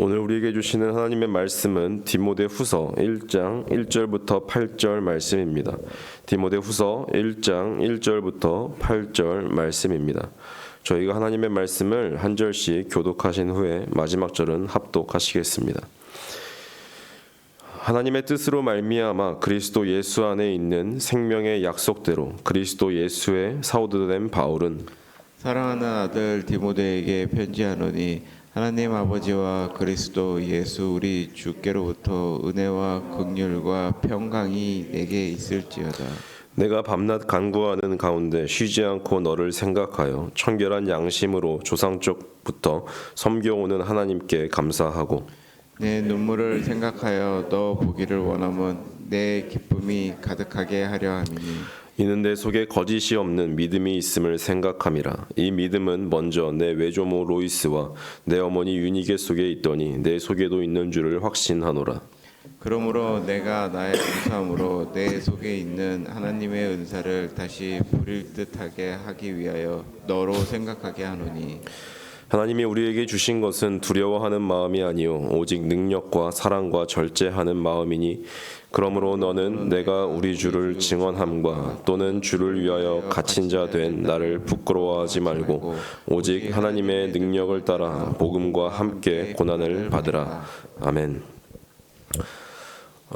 오늘 우리에게 주시는 하나님의 말씀은 디모데후서 1장 1절부터 8절 말씀입니다. 디모데후서 1장 1절부터 8절 말씀입니다. 저희가 하나님의 말씀을 한 절씩 교독하신 후에 마지막 절은 합독하시겠습니다. 하나님의 뜻으로 말미암아 그리스도 예수 안에 있는 생명의 약속대로 그리스도 예수의 사도 된 바울은 사랑하는 아들 디모데에게 편지하노니 하나님 아버지와 그리스도 예수 우리 주께로부터 은혜와 긍휼과 평강이 내게 있을지어다. 내가 밤낮 간구하는 가운데 쉬지 않고 너를 생각하여 청결한 양심으로 조상적부터 섬겨오는 하나님께 감사하고 내 눈물을 생각하여 너 보기를 원함은 내 기쁨이 가득하게 하려 함이니 이는 내 속에 거짓이 없는 믿음이 있음을 생각함이라. 이 믿음은 먼저 내 외조모 로이스와 내 어머니 유니게 속에 있더니 내 속에도 있는 줄을 확신하노라. 그러므로 내가 나의 감사함으로 내 속에 있는 하나님의 은사를 다시 부릴 듯하게 하기 위하여 너로 생각하게 하노니 하나님이 우리에게 주신 것은 두려워하는 마음이 아니요 오직 능력과 사랑과 절제하는 마음이니 그러므로 너는 내가 우리 주를 증언함과 또는 주를 위하여 갇힌 자 된 나를 부끄러워하지 말고 오직 하나님의 능력을 따라 복음과 함께 고난을 받으라. 아멘.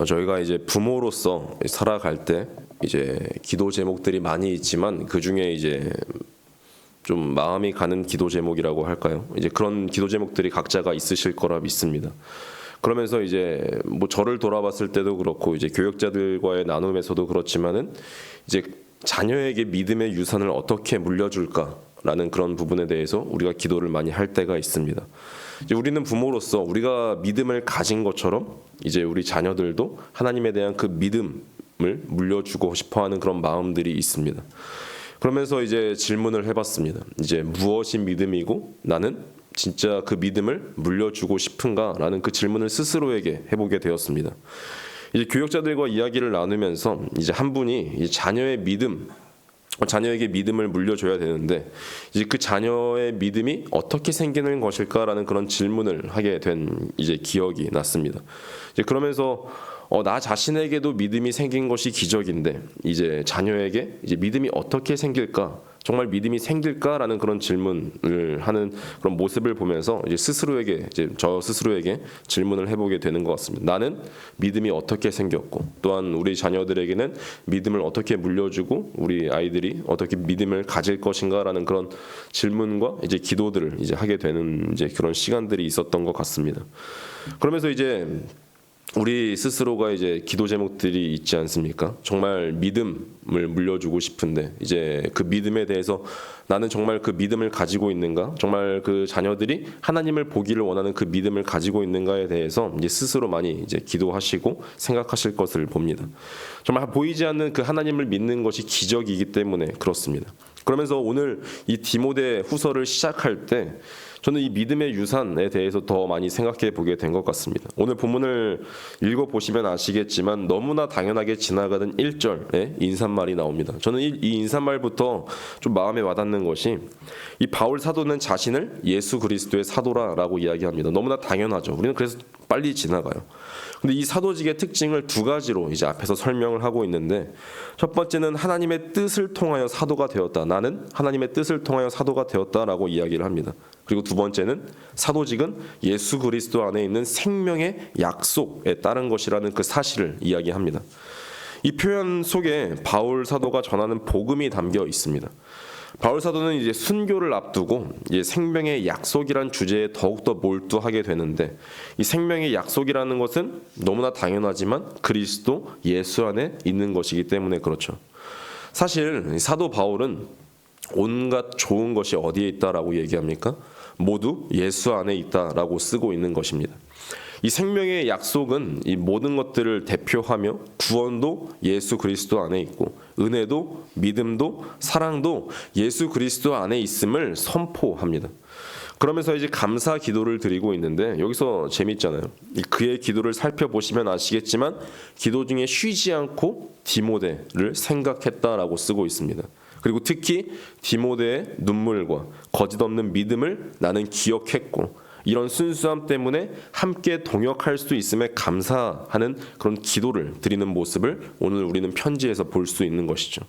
저희가 이제 부모로서 살아갈 때 이제 기도 제목들이 많이 있지만 그 중에 이제 좀 마음이 가는 기도 제목이라고 할까요? 이제 그런 기도 제목들이 각자가 있으실 거라 믿습니다. 그러면서 이제 뭐 저를 돌아봤을 때도 그렇고 이제 교역자들과의 나눔에서도 그렇지만은 이제 자녀에게 믿음의 유산을 어떻게 물려줄까라는 그런 부분에 대해서 우리가 기도를 많이 할 때가 있습니다. 이제 우리는 부모로서 우리가 믿음을 가진 것처럼 이제 우리 자녀들도 하나님에 대한 그 믿음을 물려주고 싶어하는 그런 마음들이 있습니다. 그러면서 이제 질문을 해봤습니다. 이제 무엇이 믿음이고 나는 진짜 그 믿음을 물려주고 싶은가라는 그 질문을 스스로에게 해보게 되었습니다. 이제 교역자들과 이야기를 나누면서 이제 한 분이 이제 자녀에게 믿음을 물려줘야 되는데 이제 그 자녀의 믿음이 어떻게 생기는 것일까라는 그런 질문을 하게 된 이제 기억이 났습니다. 이제 그러면서 나 자신에게도 믿음이 생긴 것이 기적인데 이제 자녀에게 이제 믿음이 어떻게 생길까? 정말 믿음이 생길까라는 그런 질문을 하는 그런 모습을 보면서 이제 저 스스로에게 질문을 해보게 되는 것 같습니다. 나는 믿음이 어떻게 생겼고 또한 우리 자녀들에게는 믿음을 어떻게 물려주고 우리 아이들이 어떻게 믿음을 가질 것인가라는 그런 질문과 이제 기도들을 이제 하게 되는 이제 그런 시간들이 있었던 것 같습니다. 그러면서 이제 우리 스스로가 이제 기도 제목들이 있지 않습니까? 정말 믿음을 물려주고 싶은데 이제 그 믿음에 대해서 나는 정말 그 믿음을 가지고 있는가? 정말 그 자녀들이 하나님을 보기를 원하는 그 믿음을 가지고 있는가에 대해서 이제 스스로 많이 이제 기도하시고 생각하실 것을 봅니다. 정말 보이지 않는 그 하나님을 믿는 것이 기적이기 때문에 그렇습니다. 그러면서 오늘 이 디모데 후서를 시작할 때 저는 이 믿음의 유산에 대해서 더 많이 생각해 보게 된 것 같습니다. 오늘 본문을 읽어보시면 아시겠지만 너무나 당연하게 지나가던 1절에 인사말이 나옵니다. 저는 이 인사말부터 좀 마음에 와닿는 것이 이 바울 사도는 자신을 예수 그리스도의 사도라라고 이야기합니다. 너무나 당연하죠. 우리는 그래서 빨리 지나가요. 근데 이 사도직의 특징을 두 가지로 이제 앞에서 설명을 하고 있는데 첫 번째는 하나님의 뜻을 통하여 사도가 되었다. 나는 하나님의 뜻을 통하여 사도가 되었다라고 이야기를 합니다. 그리고 두 번째는 사도직은 예수 그리스도 안에 있는 생명의 약속에 따른 것이라는 그 사실을 이야기합니다. 이 표현 속에 바울 사도가 전하는 복음이 담겨 있습니다. 바울 사도는 이제 순교를 앞두고 이제 생명의 약속이란 주제에 더욱더 몰두하게 되는데 이 생명의 약속이라는 것은 너무나 당연하지만 그리스도 예수 안에 있는 것이기 때문에 그렇죠. 사실 사도 바울은 온갖 좋은 것이 어디에 있다라고 얘기합니까? 모두 예수 안에 있다라고 쓰고 있는 것입니다. 이 생명의 약속은 이 모든 것들을 대표하며 구원도 예수 그리스도 안에 있고 은혜도 믿음도 사랑도 예수 그리스도 안에 있음을 선포합니다. 그러면서 이제 감사 기도를 드리고 있는데 여기서 재밌잖아요. 그의 기도를 살펴보시면 아시겠지만 기도 중에 쉬지 않고 디모데를 생각했다라고 쓰고 있습니다. 그리고 특히 디모데의 눈물과 거짓 없는 믿음을 나는 기억했고 이런 순수함 때문에 함께 동역할 수 있음에 감사하는 그런 기도를 드리는 모습을 오늘 우리는 편지에서 볼 수 있는 것이죠.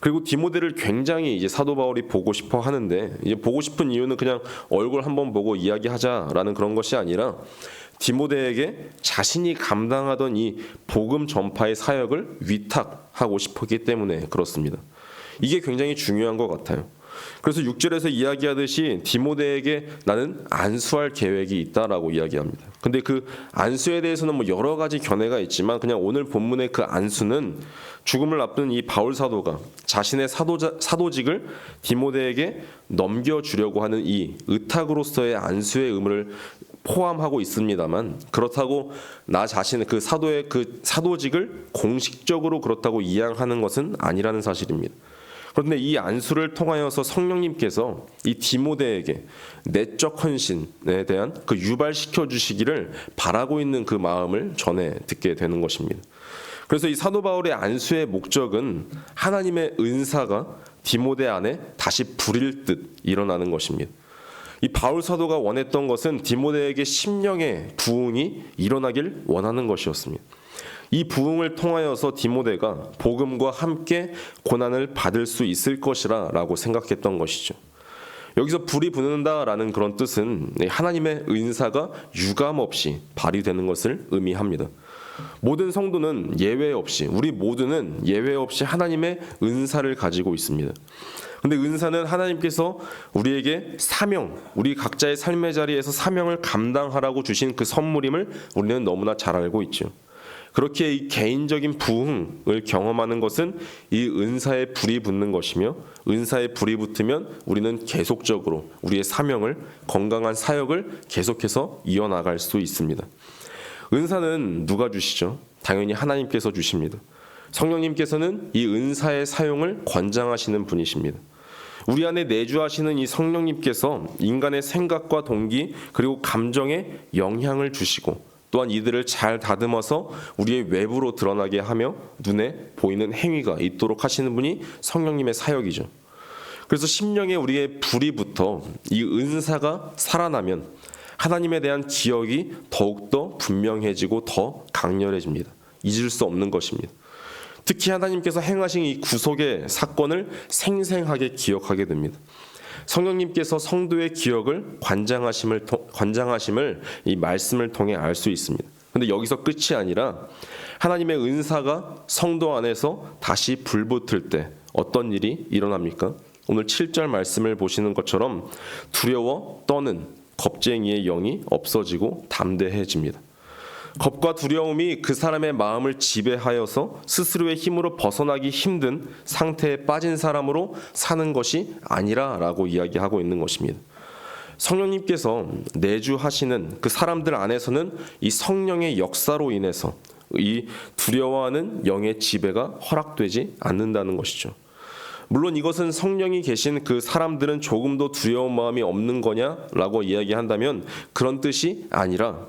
그리고 디모데를 굉장히 이제 사도 바울이 보고 싶어 하는데, 이제 보고 싶은 이유는 그냥 얼굴 한번 보고 이야기하자라는 그런 것이 아니라 디모데에게 자신이 감당하던 이 복음 전파의 사역을 위탁하고 싶었기 때문에 그렇습니다. 이게 굉장히 중요한 것 같아요. 그래서 6절에서 이야기하듯이 디모데에게 나는 안수할 계획이 있다라고 이야기합니다. 근데 그 안수에 대해서는 뭐 여러 가지 견해가 있지만 그냥 오늘 본문의 그 안수는 죽음을 앞둔 이 바울 사도가 자신의 사도직을 디모데에게 넘겨주려고 하는 이 의탁으로서의 안수의 의무를 포함하고 있습니다만, 그렇다고 나 자신의 그 사도의 그 사도직을 공식적으로 그렇다고 이양하는 것은 아니라는 사실입니다. 그런데 이 안수를 통하여서 성령님께서 이 디모데에게 내적 헌신에 대한 그 유발시켜 주시기를 바라고 있는 그 마음을 전해 듣게 되는 것입니다. 그래서 이 사도 바울의 안수의 목적은 하나님의 은사가 디모데 안에 다시 부릴 듯 일어나는 것입니다. 이 바울 사도가 원했던 것은 디모데에게 심령의 부흥이 일어나길 원하는 것이었습니다. 이 부흥을 통하여서 디모데가 복음과 함께 고난을 받을 수 있을 것이라 라고 생각했던 것이죠. 여기서 불이 붙는다라는 그런 뜻은 하나님의 은사가 유감없이 발휘되는 것을 의미합니다. 모든 성도는 예외 없이, 우리 모두는 예외 없이 하나님의 은사를 가지고 있습니다. 근데 은사는 하나님께서 우리에게 사명, 우리 각자의 삶의 자리에서 사명을 감당하라고 주신 그 선물임을 우리는 너무나 잘 알고 있죠. 그렇게 이 개인적인 부흥을 경험하는 것은 이 은사의 불이 붙는 것이며, 은사의 불이 붙으면 우리는 계속적으로 우리의 사명을, 건강한 사역을 계속해서 이어나갈 수 있습니다. 은사는 누가 주시죠? 당연히 하나님께서 주십니다. 성령님께서는 이 은사의 사용을 권장하시는 분이십니다. 우리 안에 내주하시는 이 성령님께서 인간의 생각과 동기 그리고 감정에 영향을 주시고, 또한 이들을 잘 다듬어서 우리의 외부로 드러나게 하며 눈에 보이는 행위가 있도록 하시는 분이 성령님의 사역이죠. 그래서 심령에 우리의 불이 붙어 이 은사가 살아나면 하나님에 대한 기억이 더욱더 분명해지고 더 강렬해집니다. 잊을 수 없는 것입니다. 특히 하나님께서 행하신 이 구속의 사건을 생생하게 기억하게 됩니다. 성령님께서 성도의 기억을 관장하심을 이 말씀을 통해 알 수 있습니다. 그런데 여기서 끝이 아니라 하나님의 은사가 성도 안에서 다시 불붙을 때 어떤 일이 일어납니까? 오늘 7절 말씀을 보시는 것처럼 두려워 떠는 겁쟁이의 영이 없어지고 담대해집니다. 겁과 두려움이 그 사람의 마음을 지배하여서 스스로의 힘으로 벗어나기 힘든 상태에 빠진 사람으로 사는 것이 아니라라고 이야기하고 있는 것입니다. 성령님께서 내주하시는 그 사람들 안에서는 이 성령의 역사로 인해서 이 두려워하는 영의 지배가 허락되지 않는다는 것이죠. 물론 이것은 성령이 계신 그 사람들은 조금도 두려운 마음이 없는 거냐라고 이야기한다면 그런 뜻이 아니라,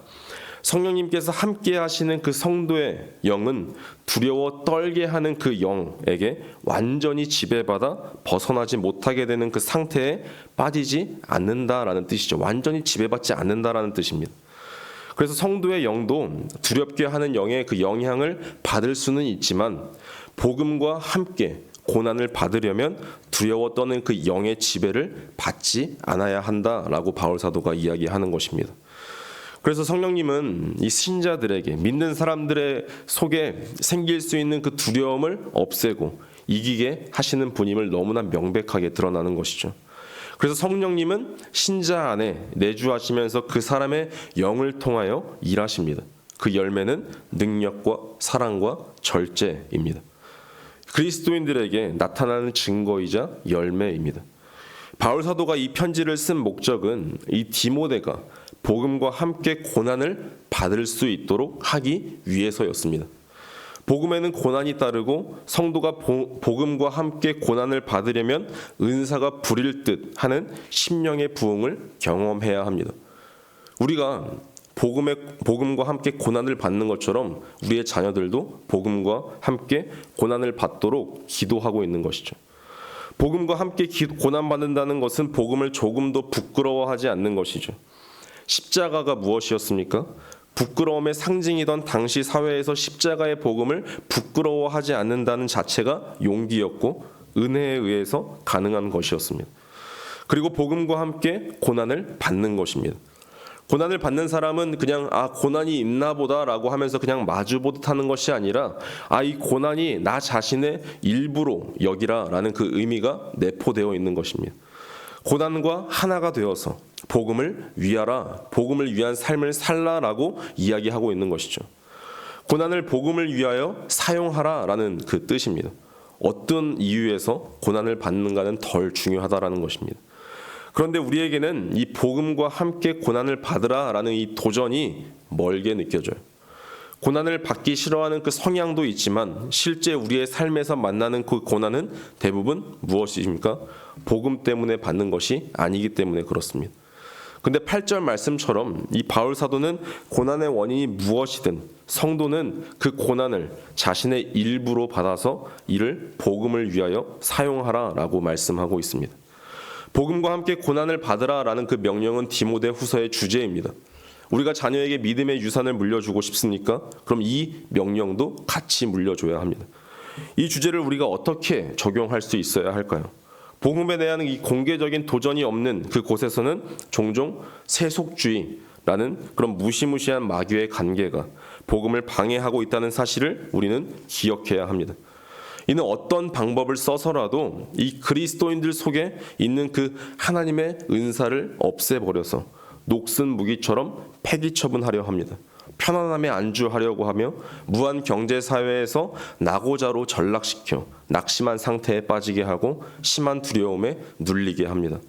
성령님께서 함께 하시는 그 성도의 영은 두려워 떨게 하는 그 영에게 완전히 지배받아 벗어나지 못하게 되는 그 상태에 빠지지 않는다라는 뜻이죠. 완전히 지배받지 않는다라는 뜻입니다. 그래서 성도의 영도 두렵게 하는 영의 그 영향을 받을 수는 있지만, 복음과 함께 고난을 받으려면 두려워 떠는 그 영의 지배를 받지 않아야 한다라고 바울 사도가 이야기하는 것입니다. 그래서 성령님은 이 신자들에게, 믿는 사람들의 속에 생길 수 있는 그 두려움을 없애고 이기게 하시는 분임을 너무나 명백하게 드러나는 것이죠. 그래서 성령님은 신자 안에 내주하시면서 그 사람의 영을 통하여 일하십니다. 그 열매는 능력과 사랑과 절제입니다. 그리스도인들에게 나타나는 증거이자 열매입니다. 바울 사도가 이 편지를 쓴 목적은 이 디모데가 복음과 함께 고난을 받을 수 있도록 하기 위해서였습니다. 복음에는 고난이 따르고 성도가 복음과 함께 고난을 받으려면 은사가 부릴 듯 하는 심령의 부흥을 경험해야 합니다. 우리가 복음과 함께 고난을 받는 것처럼 우리의 자녀들도 복음과 함께 고난을 받도록 기도하고 있는 것이죠. 복음과 함께 고난받는다는 것은 복음을 조금도 부끄러워하지 않는 것이죠. 십자가가 무엇이었습니까? 부끄러움의 상징이던 당시 사회에서 십자가의 복음을 부끄러워하지 않는다는 자체가 용기였고 은혜에 의해서 가능한 것이었습니다. 그리고 복음과 함께 고난을 받는 것입니다. 고난을 받는 사람은 그냥 고난이 있나 보다라고 하면서 그냥 마주보듯 하는 것이 아니라 이 고난이 나 자신의 일부로 여기라라는 그 의미가 내포되어 있는 것입니다. 고난과 하나가 되어서 복음을 위하라, 복음을 위한 삶을 살라라고 이야기하고 있는 것이죠. 고난을 복음을 위하여 사용하라라는 그 뜻입니다. 어떤 이유에서 고난을 받는가는 덜 중요하다라는 것입니다. 그런데 우리에게는 이 복음과 함께 고난을 받으라라는 이 도전이 멀게 느껴져요. 고난을 받기 싫어하는 그 성향도 있지만 실제 우리의 삶에서 만나는 그 고난은 대부분 무엇입니까? 복음 때문에 받는 것이 아니기 때문에 그렇습니다. 근데 8절 말씀처럼 이 바울 사도는 고난의 원인이 무엇이든 성도는 그 고난을 자신의 일부로 받아서 이를 복음을 위하여 사용하라라고 말씀하고 있습니다. 복음과 함께 고난을 받으라라는 그 명령은 디모데 후서의 주제입니다. 우리가 자녀에게 믿음의 유산을 물려주고 싶습니까? 그럼 이 명령도 같이 물려줘야 합니다. 이 주제를 우리가 어떻게 적용할 수 있어야 할까요? 복음에 대한 이 공개적인 도전이 없는 그 곳에서는 종종 세속주의라는 그런 무시무시한 마귀의 관계가 복음을 방해하고 있다는 사실을 우리는 기억해야 합니다. 이는 어떤 방법을 써서라도 이 그리스도인들 속에 있는 그 하나님의 은사를 없애버려서 녹슨 무기처럼 폐기 처분하려 합니다. 편안함에 안주하려고 하며 무한 경제사회에서 낙오자로 전락시켜 낙심한 상태에 빠지게 하고 심한 두려움에 눌리게 합니다.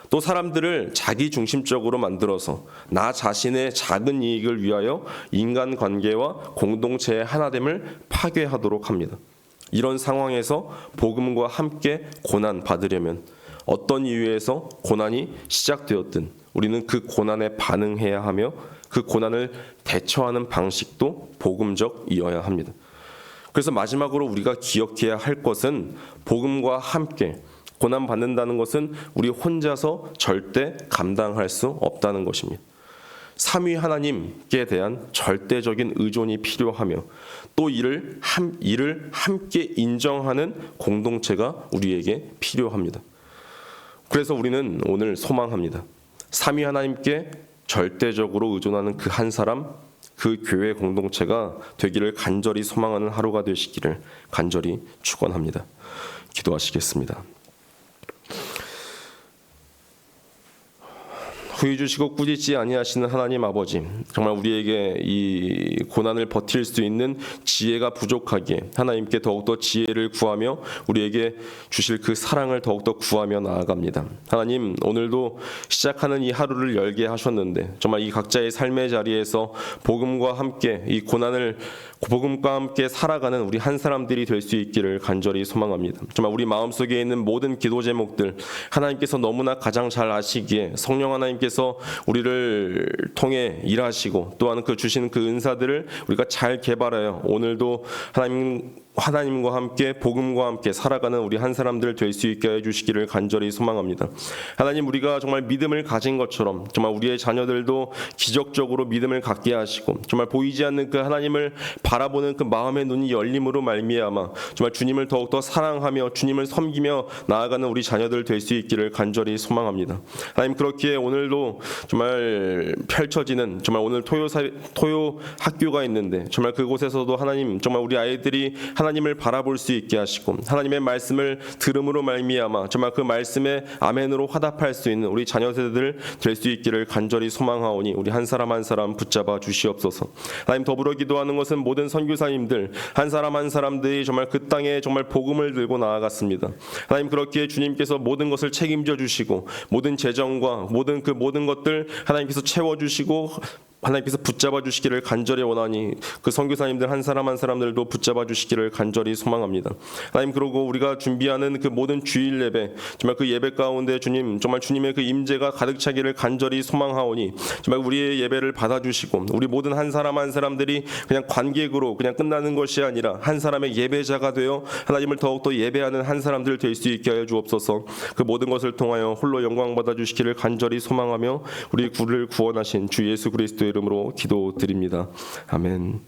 또 사람들을 자기중심적으로 만들어서 나 자신의 작은 이익을 위하여 인간관계와 공동체의 하나됨을 파괴하도록 합니다. 이런 상황에서 복음과 함께 고난 받으려면 어떤 이유에서 고난이 시작되었든 우리는 그 고난에 반응해야 하며 그 고난을 대처하는 방식도 복음적이어야 합니다. 그래서 마지막으로 우리가 기억해야 할 것은 복음과 함께 고난 받는다는 것은 우리 혼자서 절대 감당할 수 없다는 것입니다. 삼위 하나님께 대한 절대적인 의존이 필요하며 또 이를 함께 인정하는 공동체가 우리에게 필요합니다. 그래서 우리는 오늘 소망합니다. 삼위 하나님께 절대적으로 의존하는 그 한 사람, 그 교회 공동체가 되기를 간절히 소망하는 하루가 되시기를 간절히 축원합니다. 기도하시겠습니다. 후히 주시고 꾸짖지 아니하시는 하나님 아버지, 정말 우리에게 이 고난을 버틸 수 있는 지혜가 부족하기에 하나님께 더욱더 지혜를 구하며 우리에게 주실 그 사랑을 더욱더 구하며 나아갑니다. 하나님, 오늘도 시작하는 이 하루를 열게 하셨는데 정말 이 각자의 삶의 자리에서 복음과 함께 이 고난을 복음과 함께 살아가는 우리 한 사람들이 될 수 있기를 간절히 소망합니다. 정말 우리 마음속에 있는 모든 기도 제목들 하나님께서 너무나 가장 잘 아시기에 성령 하나님께서 우리를 통해 일하시고 또한 그 주신 그 은사들을 우리가 잘 개발하여 오늘도 하나님과 함께 복음과 함께 살아가는 우리 한 사람들 될 수 있게 해주시기를 간절히 소망합니다. 하나님, 우리가 정말 믿음을 가진 것처럼 정말 우리의 자녀들도 기적적으로 믿음을 갖게 하시고 정말 보이지 않는 그 하나님을 바라보는 그 마음의 눈이 열림으로 말미암아 정말 주님을 더욱더 사랑하며 주님을 섬기며 나아가는 우리 자녀들 될 수 있기를 간절히 소망합니다. 하나님, 그렇기에 오늘도 정말 펼쳐지는 정말 오늘 토요 학교가 있는데 정말 그곳에서도 하나님 정말 우리 아이들이 하나님을 바라볼 수 있게 하시고 하나님의 말씀을 들음으로 말미암아 정말 그 말씀에 아멘으로 화답할 수 있는 우리 자녀들 될 수 있기를 간절히 소망하오니 우리 한 사람 한 사람 붙잡아 주시옵소서. 하나님, 더불어 기도하는 것은 모든 선교사님들 한 사람 한 사람들이 정말 그 땅에 정말 복음을 들고 나아갔습니다. 하나님, 그렇기에 주님께서 모든 것을 책임져 주시고 모든 재정과 모든 것들 하나님께서 채워 주시고 하나님께서 붙잡아 주시기를 간절히 원하니 그 선교사님들 한 사람 한 사람들도 붙잡아 주시기를 간절히 소망합니다. 하나님, 그러고 우리가 준비하는 그 모든 주일 예배, 정말 그 예배 가운데 주님, 정말 주님의 그 임재가 가득 차기를 간절히 소망하오니 정말 우리의 예배를 받아주시고 우리 모든 한 사람 한 사람들이 그냥 관객으로 그냥 끝나는 것이 아니라 한 사람의 예배자가 되어 하나님을 더욱더 예배하는 한 사람들 될 수 있게 하여 주옵소서. 그 모든 것을 통하여 홀로 영광 받아 주시기를 간절히 소망하며 우리 구를 구원하신 주 예수 그리스도의 이름으로 기도드립니다. 아멘.